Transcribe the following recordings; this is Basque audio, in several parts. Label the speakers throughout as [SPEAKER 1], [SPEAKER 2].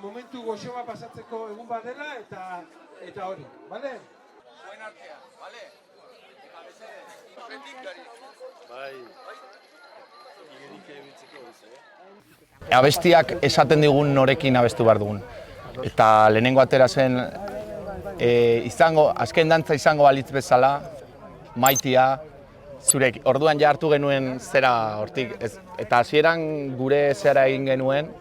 [SPEAKER 1] momentu goxo bat pasatzeko egun bat dela eta hori, bale?
[SPEAKER 2] Zuen artean, bale? Eta mesedez,
[SPEAKER 3] Bai.
[SPEAKER 4] Abestiak esaten digun norekin abestu behar dugun. Eta lehenengo atera zen, azken dantza izango balitz bezala, Maitia, zurek, orduan ja hartu genuen zera hortik, eta hasieran gure zera egin genuen,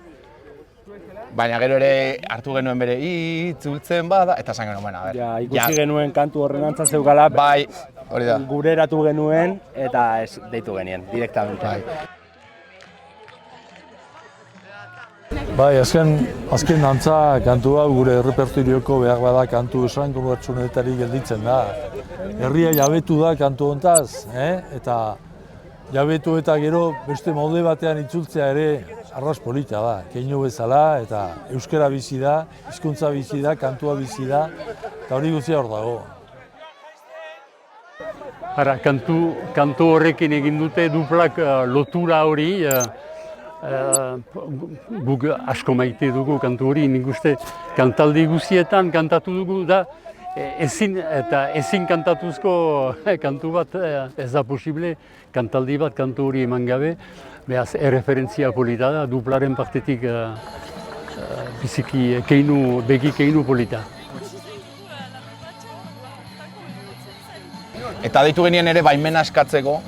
[SPEAKER 4] baina gero ere hartu genuen bere itzultzen bada, eta esan genuen, a ber.
[SPEAKER 5] Ikusi genuen kantu horren antza zeukala,
[SPEAKER 4] bai, hori da.
[SPEAKER 5] Gure eratu genuen eta ez deitu genien, direktamente.
[SPEAKER 3] Bai, azken dantza kantu hau gure errepertorioko behar bada kantu esanguratsuenetarik gelditzen da. Herria jabetu da kantu hontaz, eta jabetu eta gero beste molde batean itzultzea ere arras polita da. Keinu bezala eta euskara bizi da, hizkuntza bizi da, kantua bizi da, eta hori guztia hor dago.
[SPEAKER 6] Kantu horrekin egin dute duplak lotura hori, guk asko maite dugu kantu hori, nik uste kantaldi guztietan kantatu dugu da, ezin kantatuzko kantu bat ez da posible, kantaldi bat kantu hori eman gabe, behaz erreferentzia polita da, duplaren partetik biziki begi keinu polita.
[SPEAKER 4] Eta deitu genien ere baimena eskatzeko,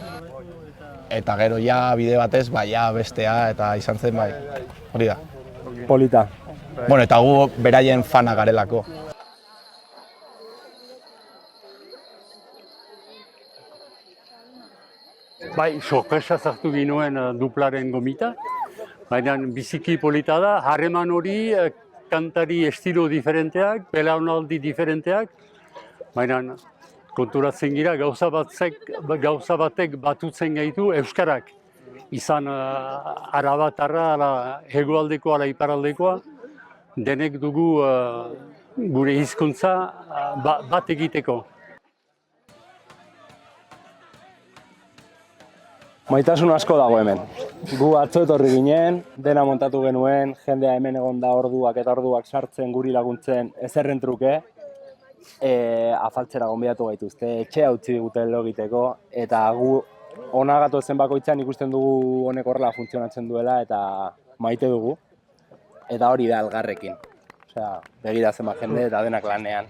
[SPEAKER 4] eta gero ja bide batez, ja bestea, eta izan zen bai, hori da.
[SPEAKER 5] Polita.
[SPEAKER 4] Bueno, eta gu beraien fana garelako.
[SPEAKER 6] Bai, sorpresa sartu ginoen duplaren gomita, baina biziki polita da, harreman hori kantari estilo diferenteak, belaunaldi diferenteak, baina konturatzen gira gauza batek batutzen gaitu euskarak. Izan arabatarra, ala hegoaldekoa, ala iparaldekoa, denek dugu gure hizkuntza bat egiteko.
[SPEAKER 5] Maitasun asko dago hemen. Gu atzo etorri ginen, dena montatu genuen, jendea hemen egon da orduak eta orduak sartzen, guri laguntzen ezerren truke. Afaltzera gonbidatu gaituzte, etxea utzi digute lo egiteko, eta gu hona gatozen bakoitzan ikusten dugu honek horrela funtzionatzen duela eta maite dugu. Eta hori da elgarrekin. Osea, begira zenbat jende eta denak lanean.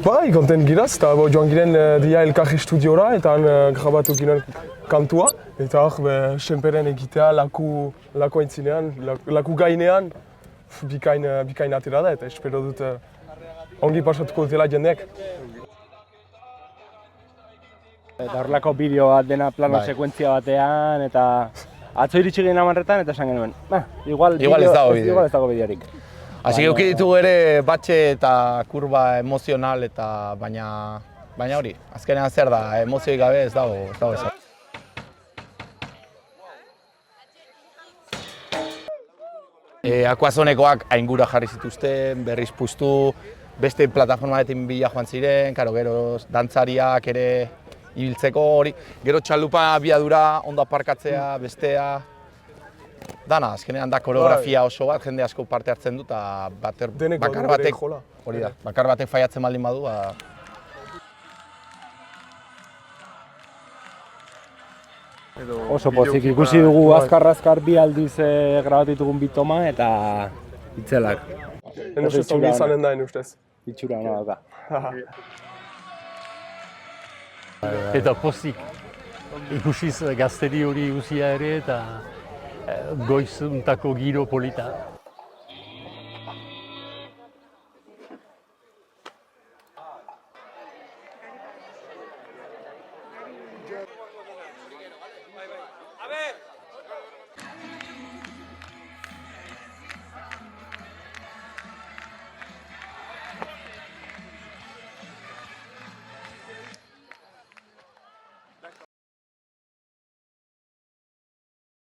[SPEAKER 7] Bai, kontent giraz, eta joan giren dia elkarri estudiora eta grabatu ginen kantua. Eta hor, senperen egitea laku aintzinean, laku gainean, bikain atera da, eta espero dut ongi pasatuko dutela jendeak.
[SPEAKER 5] Eta horrelako bideo bat dena plano sekuentzia batean, eta atzo iritsi ginen amarretan, eta esan genuen, igual ez dago bideorik.
[SPEAKER 4] Asi que euki ditugu ere batxe eta kurba emozional eta baina hori, azkenean zer da, emozioi gabe ez dago esan. Akuazonekoak aingura jarri zituzten, berriz puztu, beste plataformaetin bila joan ziren, gero dantzariak ere ibiltzeko hori, gero txalupa abiadura, ondo aparkatzea, bestea. Dana, azkenean da koreografia oso bat, jende asko parte hartzen du, eta bakar batek faiatzen baldin badu.
[SPEAKER 5] Oso pozik, ikusi dugu azkar bi aldiz grabatu ditugun bitoma eta itzelak.
[SPEAKER 7] Ustez ongi izanen da, ustez.
[SPEAKER 5] Itxura hona dauka.
[SPEAKER 6] Eta pozik, ikusiz gazteri hori guzia ere eta goizuntako giro polita.